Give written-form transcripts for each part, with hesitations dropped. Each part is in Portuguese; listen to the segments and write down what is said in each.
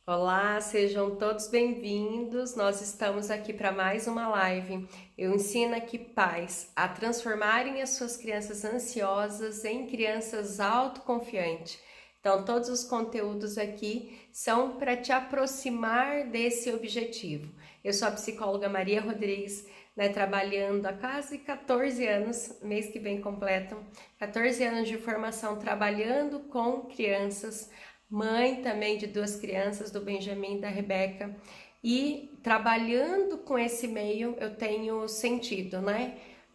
Olá, sejam todos bem-vindos. Nós estamos aqui para mais uma live. Eu ensino aqui pais a transformarem as suas crianças ansiosas em crianças autoconfiantes. Então, todos os conteúdos aqui são para te aproximar desse objetivo. Eu sou a psicóloga Maria Rodrigues, trabalhando há quase 14 anos, mês que vem completam 14 anos de formação trabalhando com crianças, mãe também de 2 crianças, do Benjamin e da Rebeca, e trabalhando com esse meio eu tenho sentido,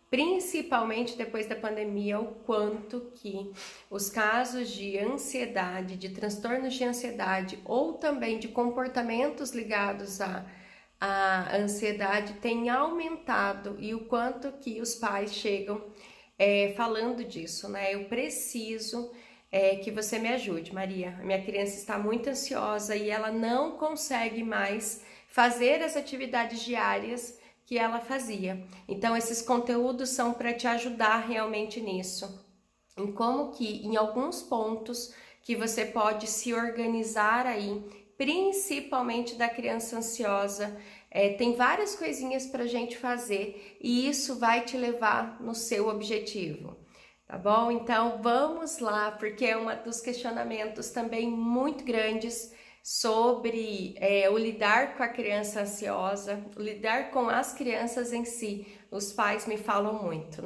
principalmente depois da pandemia, o quanto que os casos de ansiedade, de transtornos de ansiedade ou também de comportamentos ligados à ansiedade têm aumentado e o quanto que os pais chegam falando disso, Eu preciso que você me ajude, Maria. Minha criança está muito ansiosa e ela não consegue mais fazer as atividades diárias que ela fazia. Então, esses conteúdos são para te ajudar realmente nisso. Em como que, em alguns pontos, que você pode se organizar aí, principalmente da criança ansiosa. Tem várias coisinhas para a gente fazer e isso vai te levar no seu objetivo. Tá bom? Então vamos lá, porque é um dos questionamentos também muito grandes sobre o lidar com a criança ansiosa, o lidar com as crianças em si. Os pais me falam muito,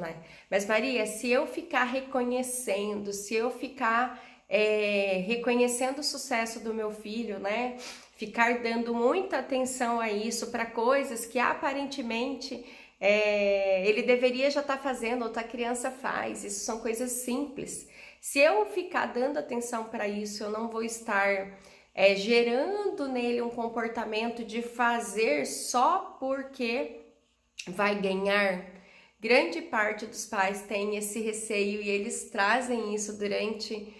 Mas Maria, se eu ficar reconhecendo, se eu ficar reconhecendo o sucesso do meu filho, Ficar dando muita atenção a isso, para coisas que aparentemente ele deveria já estar fazendo, outra criança faz. Isso são coisas simples. Se eu ficar dando atenção para isso, eu não vou estar gerando nele um comportamento de fazer só porque vai ganhar. Grande parte dos pais tem esse receio e eles trazem isso durante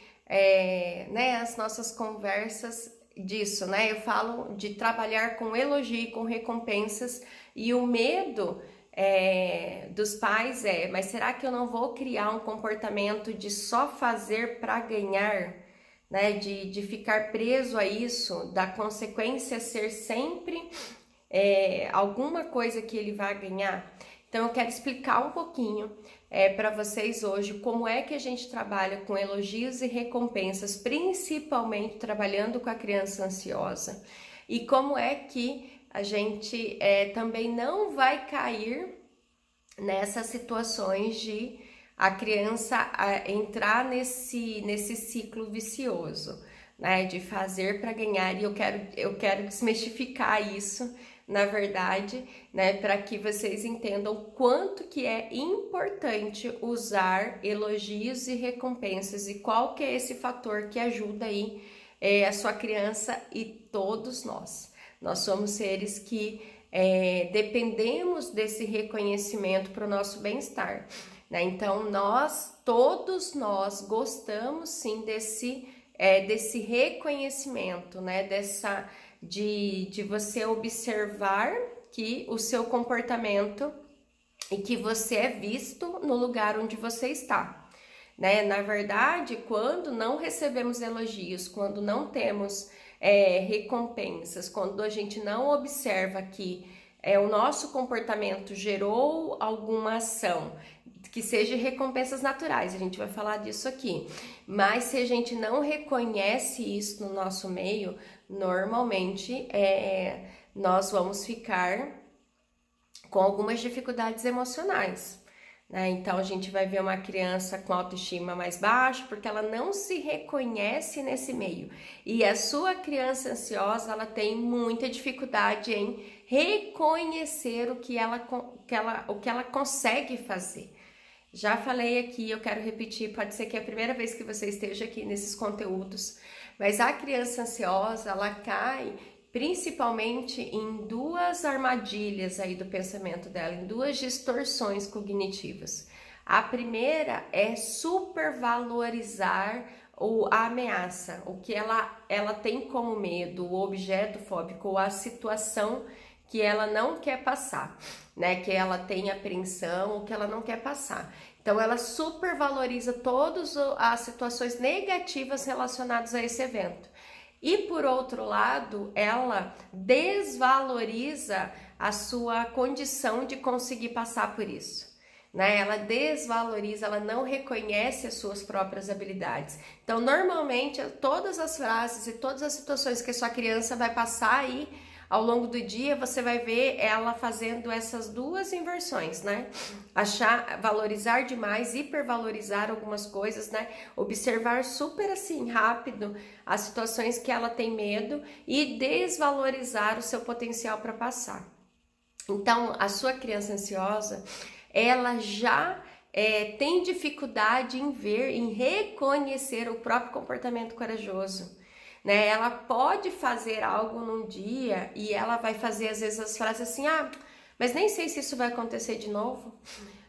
as nossas conversas disso, Eu falo de trabalhar com elogio, com recompensas, e o medo dos pais mas será que eu não vou criar um comportamento de só fazer para ganhar, de ficar preso a isso, da consequência ser sempre alguma coisa que ele vai ganhar? Então eu quero explicar um pouquinho para vocês hoje como é que a gente trabalha com elogios e recompensas, principalmente trabalhando com a criança ansiosa, e como é que a gente também não vai cair nessas situações de a criança entrar nesse ciclo vicioso, de fazer para ganhar. E eu quero desmistificar isso, na verdade, para que vocês entendam o quanto que é importante usar elogios e recompensas e qual que é esse fator que ajuda aí a sua criança e todos nós. Nós somos seres que dependemos desse reconhecimento para o nosso bem-estar, Então, todos nós gostamos sim desse reconhecimento, de você observar que o seu comportamento e que você é visto no lugar onde você está, Na verdade, quando não recebemos elogios, quando não temos recompensas, quando a gente não observa que o nosso comportamento gerou alguma ação, que seja recompensas naturais, a gente vai falar disso aqui, mas se a gente não reconhece isso no nosso meio, normalmente nós vamos ficar com algumas dificuldades emocionais, Então a gente vai ver uma criança com autoestima mais baixa porque ela não se reconhece nesse meio. E a sua criança ansiosa, ela tem muita dificuldade em reconhecer o que ela consegue fazer. Já falei aqui, eu quero repetir, pode ser que é a primeira vez que você esteja aqui nesses conteúdos, mas a criança ansiosa, ela cai principalmente em 2 armadilhas aí do pensamento dela, em 2 distorções cognitivas. A primeira é supervalorizar a ameaça, o que ela tem como medo, o objeto fóbico ou a situação que ela não quer passar, que ela tem apreensão ou que ela não quer passar. Então ela supervaloriza todas as situações negativas relacionadas a esse evento. E por outro lado, ela desvaloriza a sua condição de conseguir passar por isso, né? Ela desvaloriza, ela não reconhece as suas próprias habilidades. Então, normalmente, todas as frases e todas as situações que a sua criança vai passar aí ao longo do dia, você vai ver ela fazendo essas duas inversões, né? Valorizar demais, hipervalorizar algumas coisas, né? Observar super assim rápido as situações que ela tem medo e desvalorizar o seu potencial para passar. Então, a sua criança ansiosa, ela já tem dificuldade em ver, em reconhecer o próprio comportamento corajoso, né? Ela pode fazer algo num dia e ela vai fazer às vezes as frases assim, mas nem sei se isso vai acontecer de novo.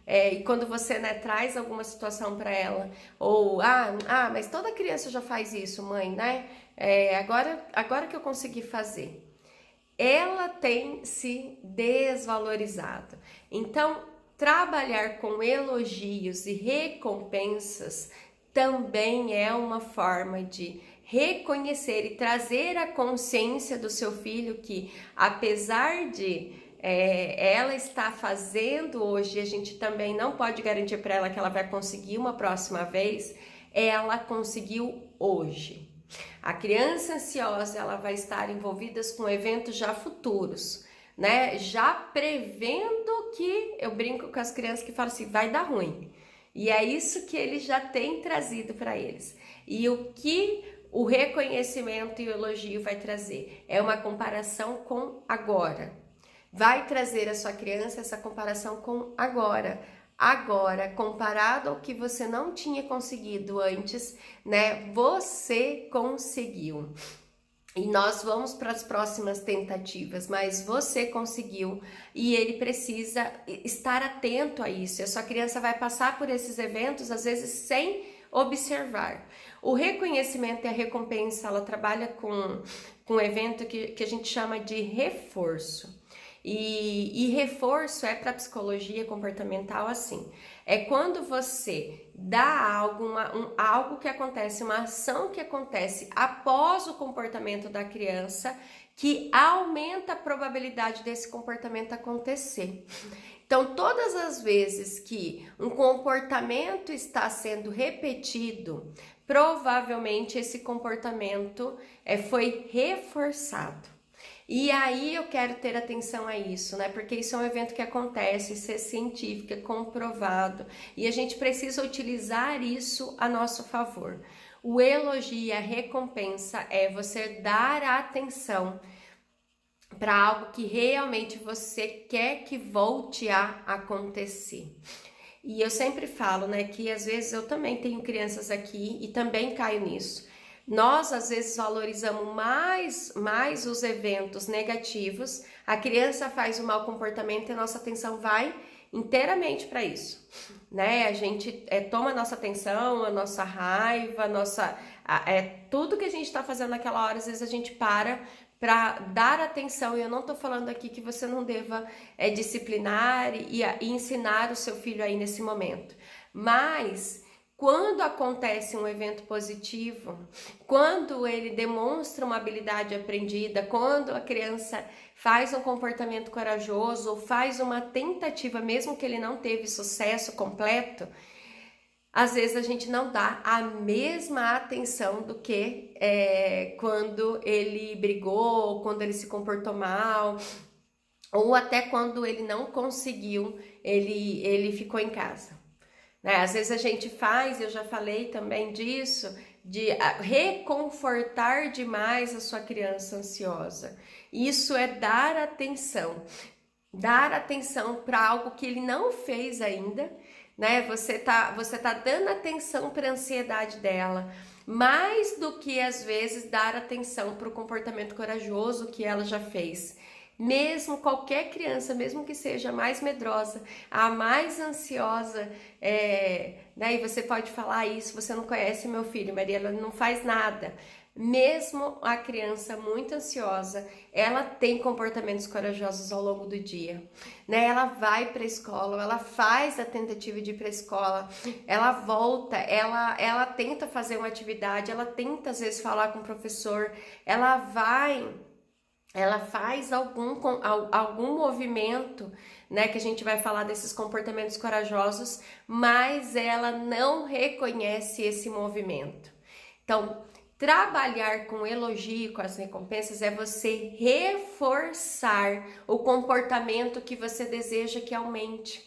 E quando você, né, traz alguma situação para ela, ou mas toda criança já faz isso, mãe, né? Agora que eu consegui fazer. Ela tem se desvalorizado. Então, trabalhar com elogios e recompensas também é uma forma de reconhecer e trazer a consciência do seu filho que, apesar de ela estar fazendo hoje, a gente também não pode garantir para ela que ela vai conseguir uma próxima vez, ela conseguiu hoje. A criança ansiosa, ela vai estar envolvida com eventos já futuros, né? Já prevendo que, eu brinco com as crianças que falam assim, vai dar ruim. E é isso que ele já tem trazido para eles. E o que o reconhecimento e o elogio vai trazer? É uma comparação com agora. Vai trazer a sua criança essa comparação com agora. Agora, comparado ao que você não tinha conseguido antes, né? Você conseguiu. E nós vamos para as próximas tentativas, mas você conseguiu e ele precisa estar atento a isso. A sua criança vai passar por esses eventos, às vezes, sem observar. O reconhecimento e a recompensa, ela trabalha com um evento que a gente chama de reforço. E reforço é para a psicologia comportamental assim. É quando você dá algo que acontece, uma ação que acontece após o comportamento da criança, que aumenta a probabilidade desse comportamento acontecer. Então, todas as vezes que um comportamento está sendo repetido, provavelmente esse comportamento foi reforçado. E aí eu quero ter atenção a isso, né? Porque isso é um evento que acontece, isso é científico, é comprovado. E a gente precisa utilizar isso a nosso favor. O elogio, a recompensa é você dar atenção para algo que realmente você quer que volte a acontecer. E eu sempre falo, né, que às vezes eu também tenho crianças aqui e também caio nisso. Nós, às vezes, valorizamos mais os eventos negativos, a criança faz um mau comportamento e a nossa atenção vai inteiramente para isso, né? A gente toma a nossa atenção, a nossa raiva, tudo que a gente está fazendo naquela hora, às vezes a gente para dar atenção. E eu não estou falando aqui que você não deva disciplinar e ensinar o seu filho aí nesse momento, mas quando acontece um evento positivo, quando ele demonstra uma habilidade aprendida, quando a criança faz um comportamento corajoso ou faz uma tentativa, mesmo que ele não teve sucesso completo, às vezes a gente não dá a mesma atenção do que quando ele brigou, quando ele se comportou mal, ou até quando ele não conseguiu, ele ficou em casa. Às vezes a gente faz, eu já falei também disso, de reconfortar demais a sua criança ansiosa. Isso é dar atenção para algo que ele não fez ainda, né? Você tá dando atenção para a ansiedade dela, mais do que às vezes dar atenção para o comportamento corajoso que ela já fez. Mesmo qualquer criança, mesmo que seja a mais medrosa, a mais ansiosa, né? E você pode falar isso, você não conhece meu filho, Maria, ela não faz nada. Mesmo a criança muito ansiosa, ela tem comportamentos corajosos ao longo do dia, né? Ela vai para a escola, ela faz a tentativa de ir para a escola, ela volta, ela tenta fazer uma atividade, ela tenta às vezes falar com o professor, ela faz algum movimento, né, que a gente vai falar desses comportamentos corajosos, mas ela não reconhece esse movimento. Então, trabalhar com elogio, com as recompensas, é você reforçar o comportamento que você deseja que aumente.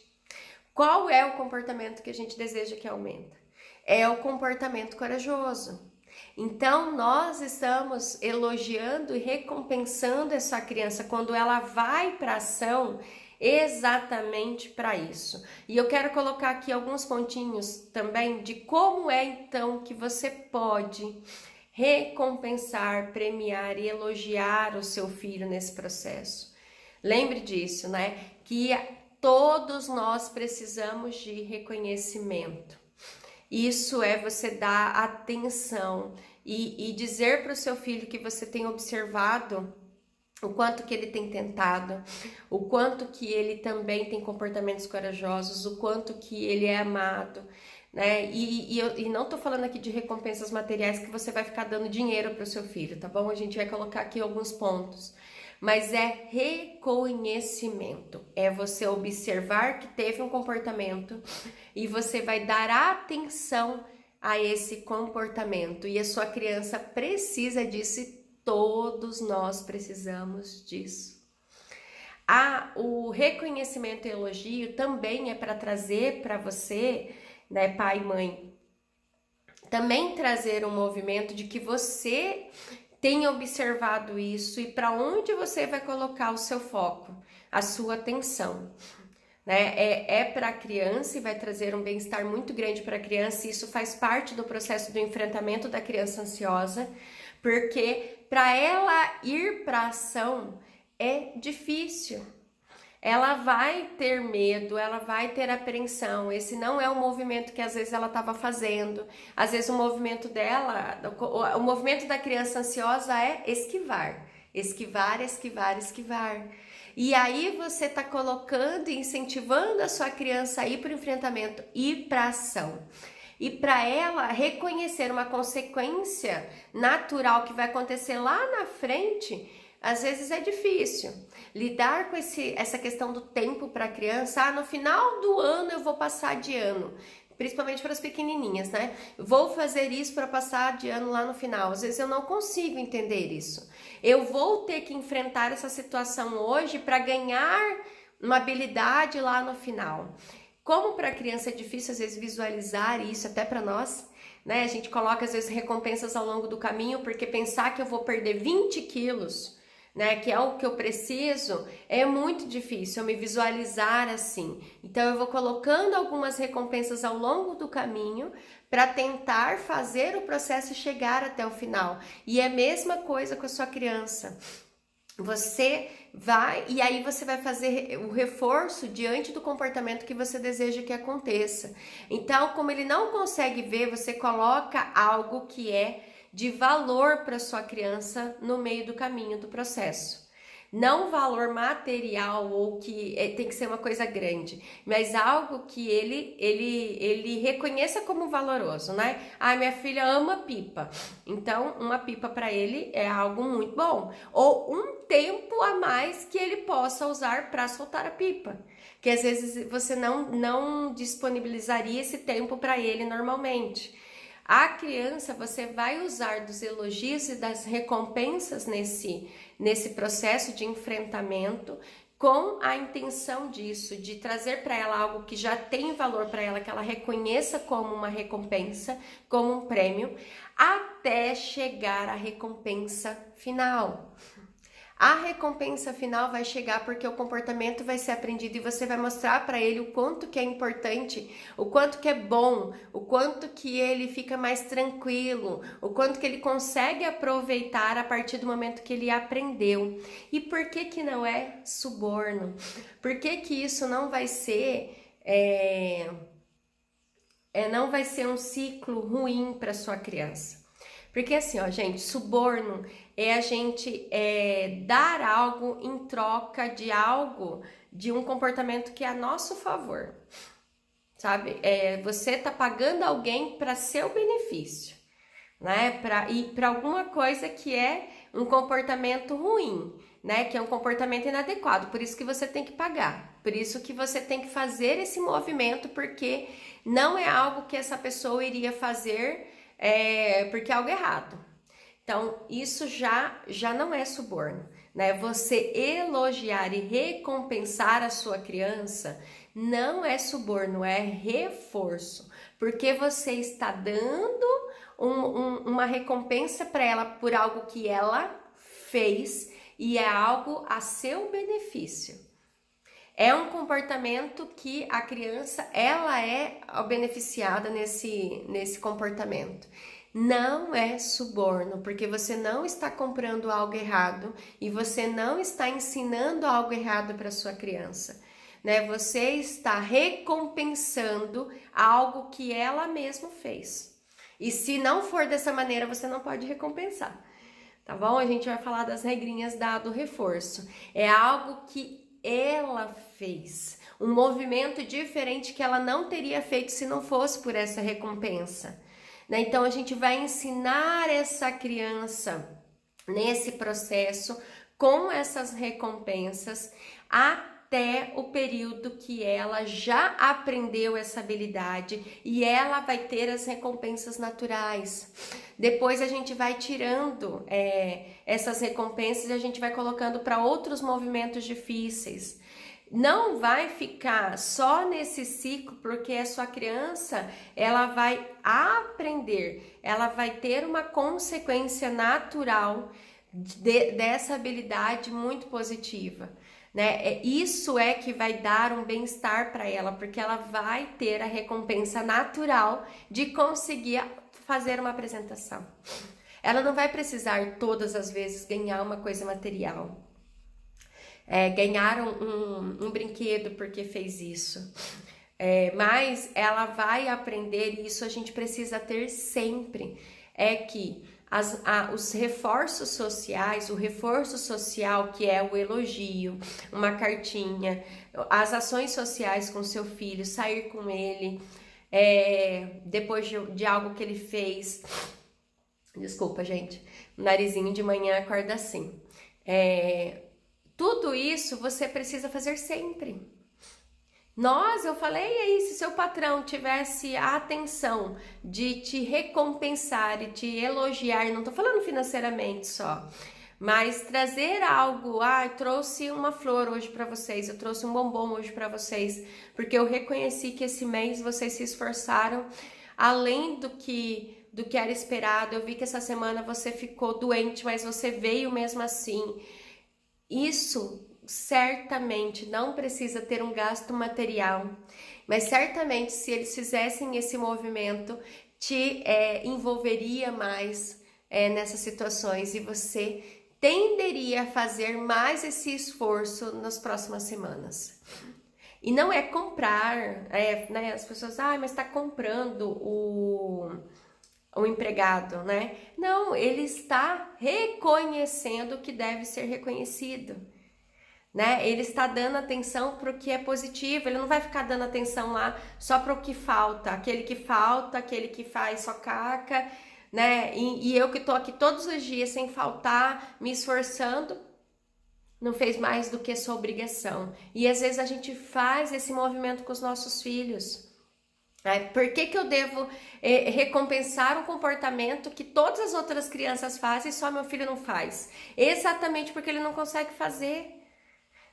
Qual é o comportamento que a gente deseja que aumente? É o comportamento corajoso. Então, nós estamos elogiando e recompensando essa criança quando ela vai para a ação exatamente para isso. E eu quero colocar aqui alguns pontinhos também de como é então que você pode recompensar, premiar e elogiar o seu filho nesse processo. Lembre disso, né? Que todos nós precisamos de reconhecimento. Isso é você dar atenção e dizer para o seu filho que você tem observado o quanto que ele tem tentado, o quanto que ele também tem comportamentos corajosos, o quanto que ele é amado, né? E não tô falando aqui de recompensas materiais que você vai ficar dando dinheiro para o seu filho, tá bom? A gente vai colocar aqui alguns pontos. Mas é reconhecimento, é você observar que teve um comportamento e você vai dar atenção a esse comportamento. E a sua criança precisa disso e todos nós precisamos disso. O reconhecimento e elogio também é para trazer para você, né, pai e mãe, também trazer um movimento de que você tenha observado isso e para onde você vai colocar o seu foco, a sua atenção, né? É para a criança e vai trazer um bem-estar muito grande para a criança, e isso faz parte do processo do enfrentamento da criança ansiosa, porque para ela ir para a ação é difícil. Ela vai ter medo, ela vai ter apreensão. Esse não é o movimento que às vezes ela estava fazendo. Às vezes o movimento dela, o movimento da criança ansiosa é esquivar, esquivar, esquivar, esquivar. E aí você está colocando e incentivando a sua criança a ir para o enfrentamento, ir para a ação. E para ela reconhecer uma consequência natural que vai acontecer lá na frente, às vezes é difícil. Lidar com essa questão do tempo para a criança, no final do ano eu vou passar de ano, principalmente para as pequenininhas, né? Vou fazer isso para passar de ano lá no final. Às vezes eu não consigo entender isso. Eu vou ter que enfrentar essa situação hoje para ganhar uma habilidade lá no final. Como para a criança é difícil às vezes visualizar isso, até para nós, né? A gente coloca às vezes recompensas ao longo do caminho, porque pensar que eu vou perder 20 quilos, né, que é o que eu preciso, é muito difícil eu me visualizar assim. Então eu vou colocando algumas recompensas ao longo do caminho para tentar fazer o processo chegar até o final. E é a mesma coisa com a sua criança. Você vai, e aí você vai fazer o reforço diante do comportamento que você deseja que aconteça. Então, como ele não consegue ver, você coloca algo que é de valor para sua criança no meio do caminho do processo. Não valor material ou que tem que ser uma coisa grande, mas algo que ele reconheça como valoroso, né? Ah, minha filha ama pipa, então uma pipa para ele é algo muito bom. Ou um tempo a mais que ele possa usar para soltar a pipa, que às vezes você não disponibilizaria esse tempo para ele normalmente. A criança, você vai usar dos elogios e das recompensas nesse processo de enfrentamento, com a intenção disso, de trazer para ela algo que já tem valor para ela, que ela reconheça como uma recompensa, como um prêmio, até chegar à recompensa final. A recompensa final vai chegar porque o comportamento vai ser aprendido e você vai mostrar para ele o quanto que é importante, o quanto que é bom, o quanto que ele fica mais tranquilo, o quanto que ele consegue aproveitar a partir do momento que ele aprendeu. E por que que não é suborno? Por que que isso não vai ser não vai ser um ciclo ruim para sua criança? Porque assim, ó, gente, suborno é a gente dar algo em troca de algo, de um comportamento que é a nosso favor, sabe? Você tá pagando alguém para seu benefício, né? Para alguma coisa que é um comportamento ruim, né? Que é um comportamento inadequado, por isso que você tem que pagar, por isso que você tem que fazer esse movimento, porque não é algo que essa pessoa iria fazer porque é algo errado. Então, isso já não é suborno, né? Você elogiar e recompensar a sua criança não é suborno, é reforço, porque você está dando uma recompensa para ela por algo que ela fez e é algo a seu benefício. É um comportamento que a criança, ela é beneficiada nesse comportamento. Não é suborno, porque você não está comprando algo errado e você não está ensinando algo errado para sua criança, né? Você está recompensando algo que ela mesma fez. E se não for dessa maneira, você não pode recompensar, tá bom? A gente vai falar das regrinhas do reforço. É algo que ela fez, um movimento diferente que ela não teria feito se não fosse por essa recompensa, né? Então a gente vai ensinar essa criança nesse processo com essas recompensas até o período que ela já aprendeu essa habilidade e ela vai ter as recompensas naturais. Depois a gente vai tirando essas recompensas e a gente vai colocando para outros movimentos difíceis. Não vai ficar só nesse ciclo, porque a sua criança, ela vai aprender, ela vai ter uma consequência natural dessa habilidade muito positiva, né? Isso é que vai dar um bem-estar para ela, porque ela vai ter a recompensa natural de conseguir fazer uma apresentação. Ela não vai precisar todas as vezes ganhar uma coisa material. Ganhar um brinquedo porque fez isso. Mas ela vai aprender, e isso a gente precisa ter sempre, que os reforços sociais, o reforço social, que é o elogio, uma cartinha, as ações sociais com seu filho, sair com ele, depois de algo que ele fez. Desculpa, gente, o narizinho de manhã acorda assim. Tudo isso você precisa fazer sempre. Eu falei aí, se seu patrão tivesse a atenção de te recompensar e te elogiar, não tô falando financeiramente só, mas trazer algo, eu trouxe uma flor hoje para vocês, eu trouxe um bombom hoje para vocês, porque eu reconheci que esse mês vocês se esforçaram além do que era esperado. Eu vi que essa semana você ficou doente, mas você veio mesmo assim. Isso certamente não precisa ter um gasto material, mas certamente se eles fizessem esse movimento, te envolveria mais nessas situações e você tenderia a fazer mais esse esforço nas próximas semanas. E não é comprar, né? As pessoas, mas está comprando o empregado, né? Não, ele está reconhecendo que deve ser reconhecido, né? Ele está dando atenção para o que é positivo, ele não vai ficar dando atenção lá só para o que falta, aquele que faz só caca, né? E eu que tô aqui todos os dias sem faltar, me esforçando, não fez mais do que sua obrigação. E às vezes a gente faz esse movimento com os nossos filhos. Por que eu devo recompensar um comportamento que todas as outras crianças fazem e só meu filho não faz? Exatamente porque ele não consegue fazer,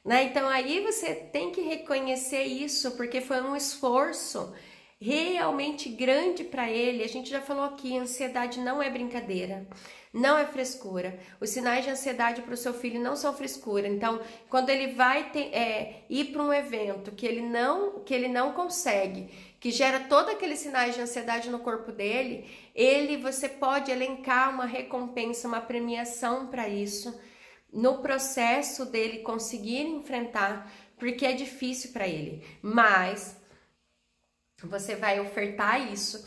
né? Então aí você tem que reconhecer isso, porque foi um esforço realmente grande para ele. A gente já falou aqui, ansiedade não é brincadeira, não é frescura. Os sinais de ansiedade para o seu filho não são frescura. Então, quando ele vai ir para um evento que ele não consegue, que gera todos aqueles sinais de ansiedade no corpo dele, você pode elencar uma recompensa, uma premiação para isso, no processo dele conseguir enfrentar, porque é difícil para ele, mas você vai ofertar isso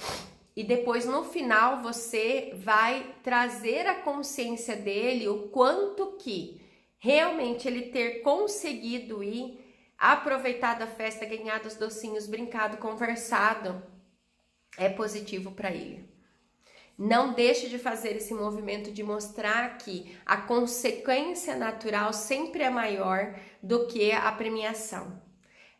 e depois no final você vai trazer a consciência dele o quanto que realmente ele ter conseguido ir, aproveitado a festa, ganhado os docinhos, brincado, conversado, é positivo para ele. Não deixe de fazer esse movimento de mostrar que a consequência natural sempre é maior do que a premiação.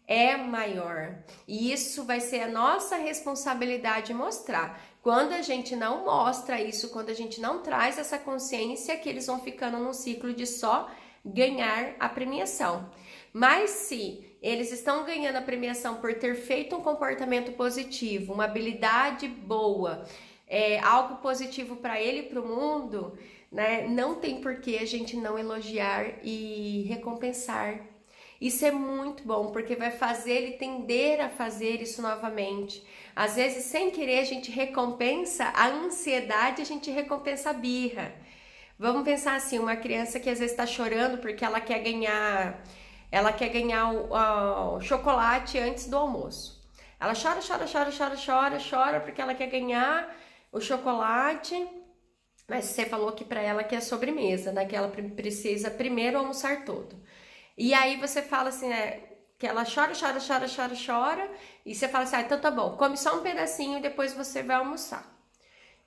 É maior. E isso vai ser a nossa responsabilidade mostrar. Quando a gente não mostra isso, quando a gente não traz essa consciência, que eles vão ficando num ciclo de só ganhar a premiação. Mas se eles estão ganhando a premiação por ter feito um comportamento positivo, uma habilidade boa, algo positivo para ele e para o mundo, né? Não tem por que a gente não elogiar e recompensar. Isso é muito bom, porque vai fazer ele tender a fazer isso novamente. Às vezes, sem querer, a gente recompensa a ansiedade, a gente recompensa a birra. Vamos pensar assim, uma criança que às vezes está chorando porque ela quer ganhar o chocolate antes do almoço. Ela chora porque ela quer ganhar o chocolate, mas você falou que para ela que é sobremesa, né? Que ela precisa primeiro almoçar todo. E aí você fala assim, que ela chora, e você fala assim, então tá bom, come só um pedacinho e depois você vai almoçar.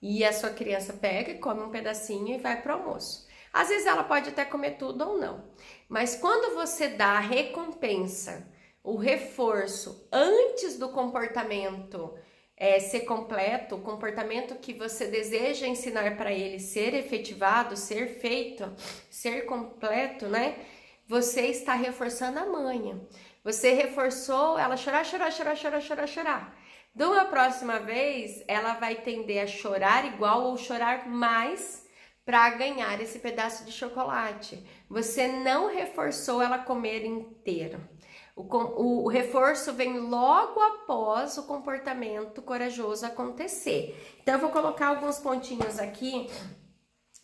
E a sua criança pega e come um pedacinho e vai pro almoço. Às vezes ela pode até comer tudo ou não, mas quando você dá a recompensa, o reforço antes do comportamento ser completo, o comportamento que você deseja ensinar para ele ser efetivado, ser feito, ser completo, né? Você está reforçando a manha. Você reforçou ela chorar. De uma próxima vez, ela vai tender a chorar igual ou chorar mais para ganhar esse pedaço de chocolate. Você não reforçou ela comer inteiro. O reforço vem logo após o comportamento corajoso acontecer. Então, eu vou colocar alguns pontinhos aqui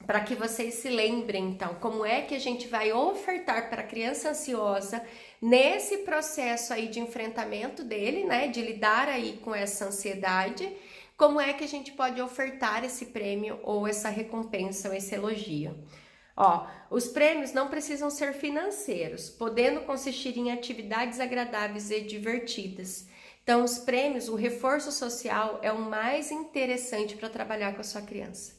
para que vocês se lembrem, então, como é que a gente vai ofertar para a criança ansiosa nesse processo aí de enfrentamento dele, né, de lidar aí com essa ansiedade, como é que a gente pode ofertar esse prêmio ou essa recompensa ou esse elogio. Ó, os prêmios não precisam ser financeiros, podendo consistir em atividades agradáveis e divertidas. Então, os prêmios, o reforço social é o mais interessante para trabalhar com a sua criança.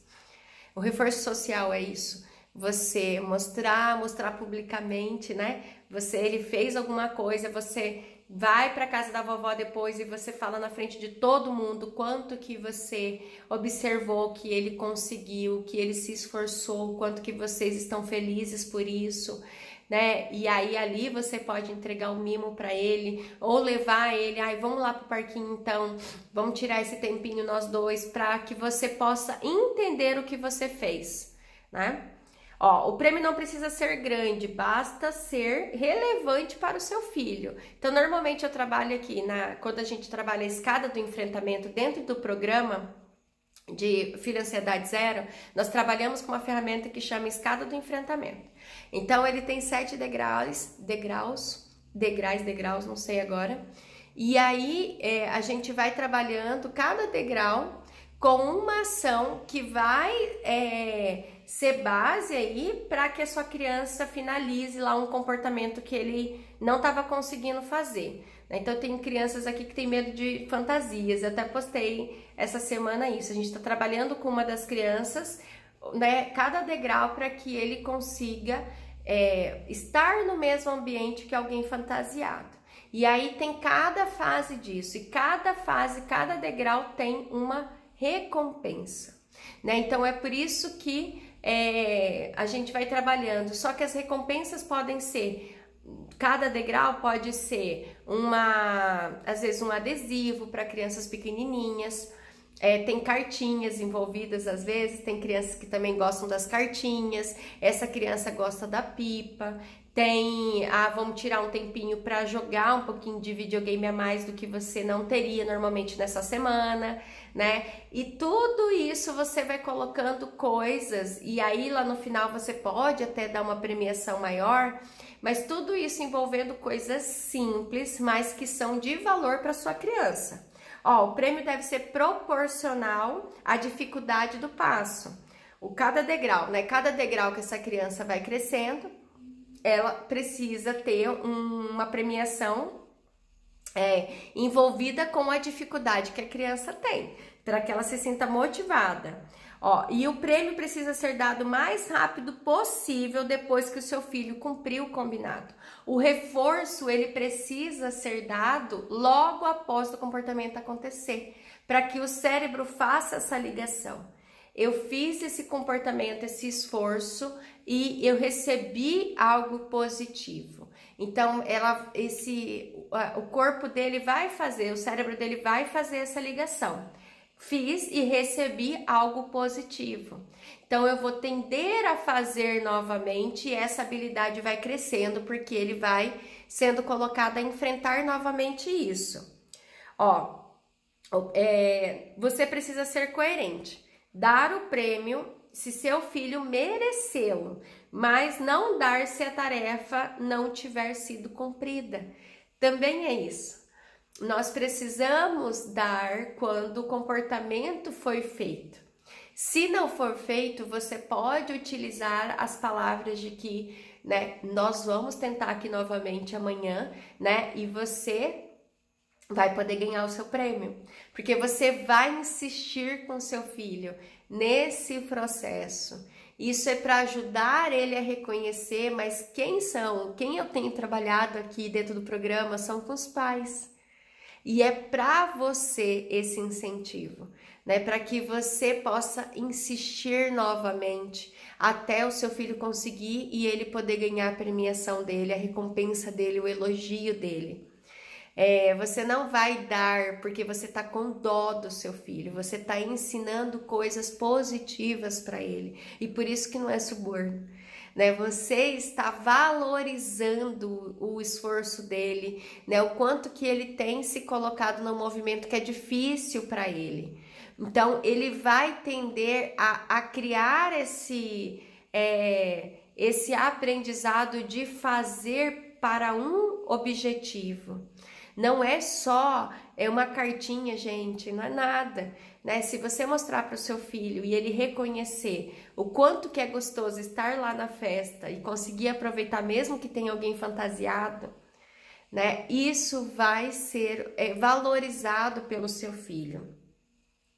O reforço social é isso, você mostrar publicamente, né? Ele fez alguma coisa, você vai para casa da vovó depois e você fala na frente de todo mundo quanto que você observou que ele conseguiu, que ele se esforçou, quanto que vocês estão felizes por isso, né? E aí ali você pode entregar um mimo para ele ou levar ele, vamos lá pro parquinho então, vamos tirar esse tempinho nós dois para que você possa entender o que você fez, né? Ó, o prêmio não precisa ser grande, basta ser relevante para o seu filho. Então, normalmente eu trabalho aqui, quando a gente trabalha a escada do enfrentamento dentro do programa de Filho Ansiedade Zero, nós trabalhamos com uma ferramenta que chama escada do enfrentamento. Então, ele tem 7 degraus, não sei agora. E aí, a gente vai trabalhando cada degrau com uma ação que vai ser base aí para que a sua criança finalize lá um comportamento que ele não estava conseguindo fazer. Então, tem crianças aqui que tem medo de fantasias. Eu até postei essa semana isso. A gente está trabalhando com uma das crianças, né, cada degrau para que ele consiga estar no mesmo ambiente que alguém fantasiado. E aí tem cada fase disso. E cada fase, cada degrau tem uma recompensa, né? Então, é por isso que a gente vai trabalhando. Só que as recompensas podem ser... Cada degrau pode ser às vezes um adesivo para crianças pequenininhas, tem cartinhas envolvidas às vezes, tem crianças que também gostam das cartinhas, essa criança gosta da pipa, vamos tirar um tempinho para jogar um pouquinho de videogame a mais do que você não teria normalmente nessa semana, né? E tudo isso você vai colocando coisas, e aí lá no final você pode até dar uma premiação maior, mas tudo isso envolvendo coisas simples, mas que são de valor para sua criança. Ó, o prêmio deve ser proporcional à dificuldade do passo. Cada degrau, né? Cada degrau que essa criança vai crescendo, ela precisa ter uma premiação envolvida com a dificuldade que a criança tem, para que ela se sinta motivada. Ó, e o prêmio precisa ser dado o mais rápido possível depois que o seu filho cumpriu o combinado. O reforço, ele precisa ser dado logo após o comportamento acontecer, para que o cérebro faça essa ligação. Eu fiz esse comportamento, esse esforço e eu recebi algo positivo. Então, o corpo dele vai fazer, o cérebro dele vai fazer essa ligação. Fiz e recebi algo positivo. Então, eu vou tender a fazer novamente e essa habilidade vai crescendo porque ele vai sendo colocado a enfrentar novamente isso. Ó, você precisa ser coerente. Dar o prêmio se seu filho merecê-lo, mas não dar se a tarefa não tiver sido cumprida. Também é isso. Nós precisamos dar quando o comportamento foi feito. Se não for feito, você pode utilizar as palavras de que, né, nós vamos tentar aqui novamente amanhã, né, e você vai poder ganhar o seu prêmio, porque você vai insistir com seu filho nesse processo. Isso é para ajudar ele a reconhecer, mas quem eu tenho trabalhado aqui dentro do programa são com os pais. E é para você esse incentivo, né? Para que você possa insistir novamente até o seu filho conseguir e ele poder ganhar a premiação dele, a recompensa dele, o elogio dele. Você não vai dar porque você está com dó do seu filho, você está ensinando coisas positivas para ele e por isso que não é suborno, né? Você está valorizando o esforço dele, né? O quanto que ele tem se colocado num movimento que é difícil para ele. Então ele vai tender a criar esse aprendizado de fazer para um objetivo. Não é só uma cartinha, gente, não é nada, né? Se você mostrar para o seu filho e ele reconhecer o quanto que é gostoso estar lá na festa e conseguir aproveitar mesmo que tenha alguém fantasiado, né? Isso vai ser valorizado pelo seu filho.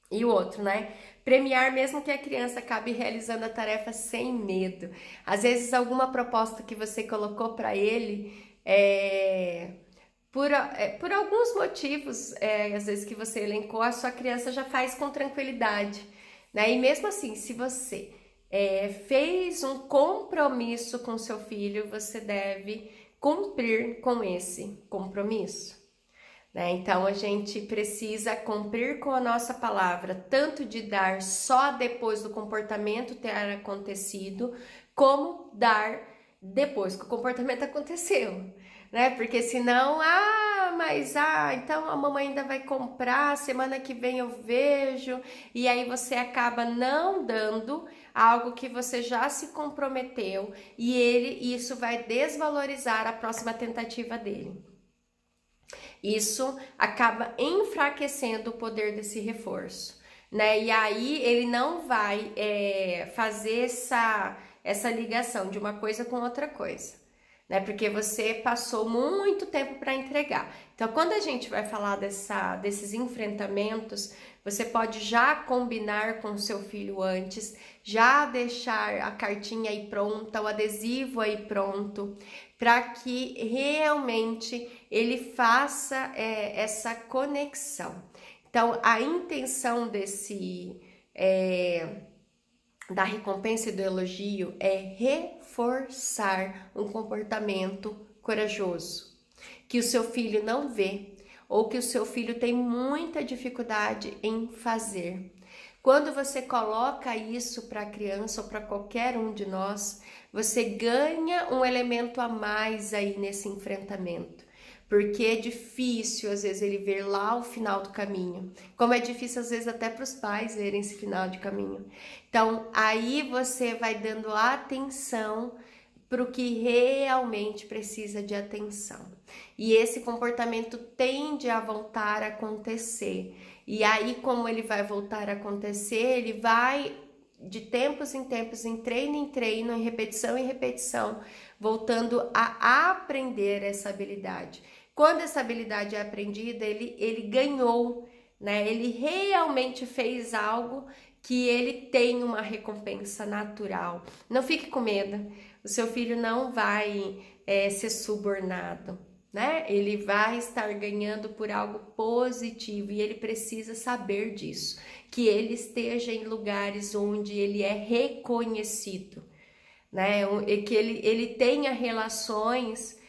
E o outro, né? Premiar mesmo que a criança acabe realizando a tarefa sem medo. Às vezes alguma proposta que você colocou para ele por alguns motivos, às vezes que você elencou, a sua criança já faz com tranquilidade, né? E mesmo assim, se você fez um compromisso com seu filho, você deve cumprir com esse compromisso, né? Então, a gente precisa cumprir com a nossa palavra, tanto de dar só depois do comportamento ter acontecido, como dar depois que o comportamento aconteceu. Né? Porque senão, então a mamãe ainda vai comprar, semana que vem eu vejo, e aí você acaba não dando algo que você já se comprometeu e isso vai desvalorizar a próxima tentativa dele. Isso acaba enfraquecendo o poder desse reforço, né? E aí ele não vai fazer essa ligação de uma coisa com outra coisa. Né? Porque você passou muito tempo para entregar. Então, quando a gente vai falar desses enfrentamentos, você pode já combinar com o seu filho antes, já deixar a cartinha aí pronta, o adesivo aí pronto, para que realmente ele faça essa conexão. Então, a intenção da recompensa e do elogio é reforçar um comportamento corajoso, que o seu filho não vê, ou que o seu filho tem muita dificuldade em fazer. Quando você coloca isso para a criança ou para qualquer um de nós, você ganha um elemento a mais aí nesse enfrentamento. Porque é difícil, às vezes, ele ver lá o final do caminho. Como é difícil, às vezes, até para os pais verem esse final de caminho. Então, aí você vai dando atenção para o que realmente precisa de atenção. E esse comportamento tende a voltar a acontecer. E aí, como ele vai voltar a acontecer, ele vai de tempos em tempos, em treino, em repetição em repetição, voltando a aprender essa habilidade. Quando essa habilidade é aprendida, ele ganhou, né? Ele realmente fez algo que ele tem uma recompensa natural. Não fique com medo, o seu filho não vai ser subornado, né? Ele vai estar ganhando por algo positivo e ele precisa saber disso, que ele esteja em lugares onde ele é reconhecido, né? Que ele tenha relações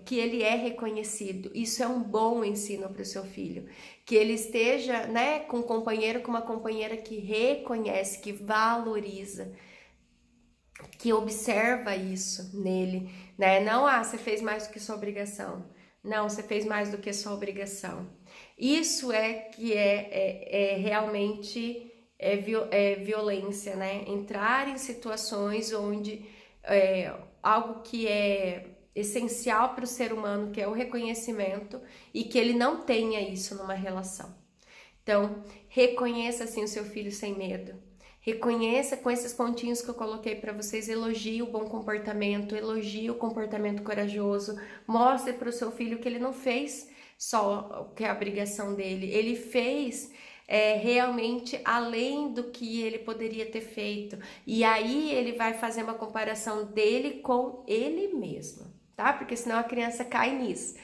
que ele é reconhecido. Isso é um bom ensino para o seu filho, que ele esteja, né, com um companheiro, com uma companheira que reconhece, que valoriza, que observa isso nele, né? Não, você fez mais do que sua obrigação. Não, você fez mais do que sua obrigação. Isso que é realmente violência, né? Entrar em situações onde algo que é essencial para o ser humano, que é o reconhecimento, e que ele não tenha isso numa relação. Então, reconheça assim o seu filho sem medo. Reconheça com esses pontinhos que eu coloquei para vocês, elogie o bom comportamento, elogie o comportamento corajoso, mostre para o seu filho que ele não fez só o que é a obrigação dele, ele fez realmente além do que ele poderia ter feito. E aí ele vai fazer uma comparação dele com ele mesmo, tá? Porque senão a criança cai nisso.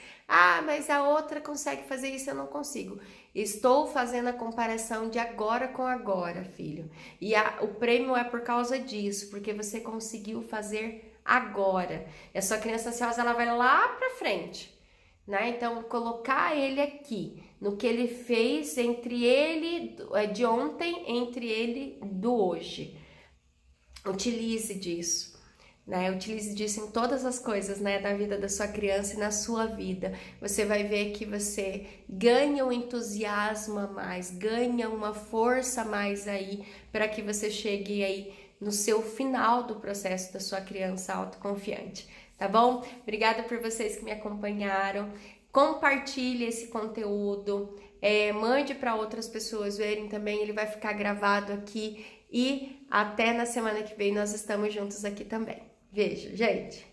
Mas a outra consegue fazer isso, eu não consigo. Estou fazendo a comparação de agora com agora, filho. E o prêmio é por causa disso, porque você conseguiu fazer agora. A sua criança ansiosa, ela vai lá pra frente, né? Então, colocar ele aqui, no que ele fez entre ele de ontem, entre ele do hoje. Utilize disso. Né? Utilize disso em todas as coisas, né, da vida da sua criança e na sua vida. Você vai ver que você ganha um entusiasmo a mais, ganha uma força a mais aí para que você chegue aí no seu final do processo da sua criança autoconfiante, tá bom? Obrigada por vocês que me acompanharam. Compartilhe esse conteúdo, mande para outras pessoas verem também, ele vai ficar gravado aqui e até na semana que vem nós estamos juntos aqui também. Beijo, gente!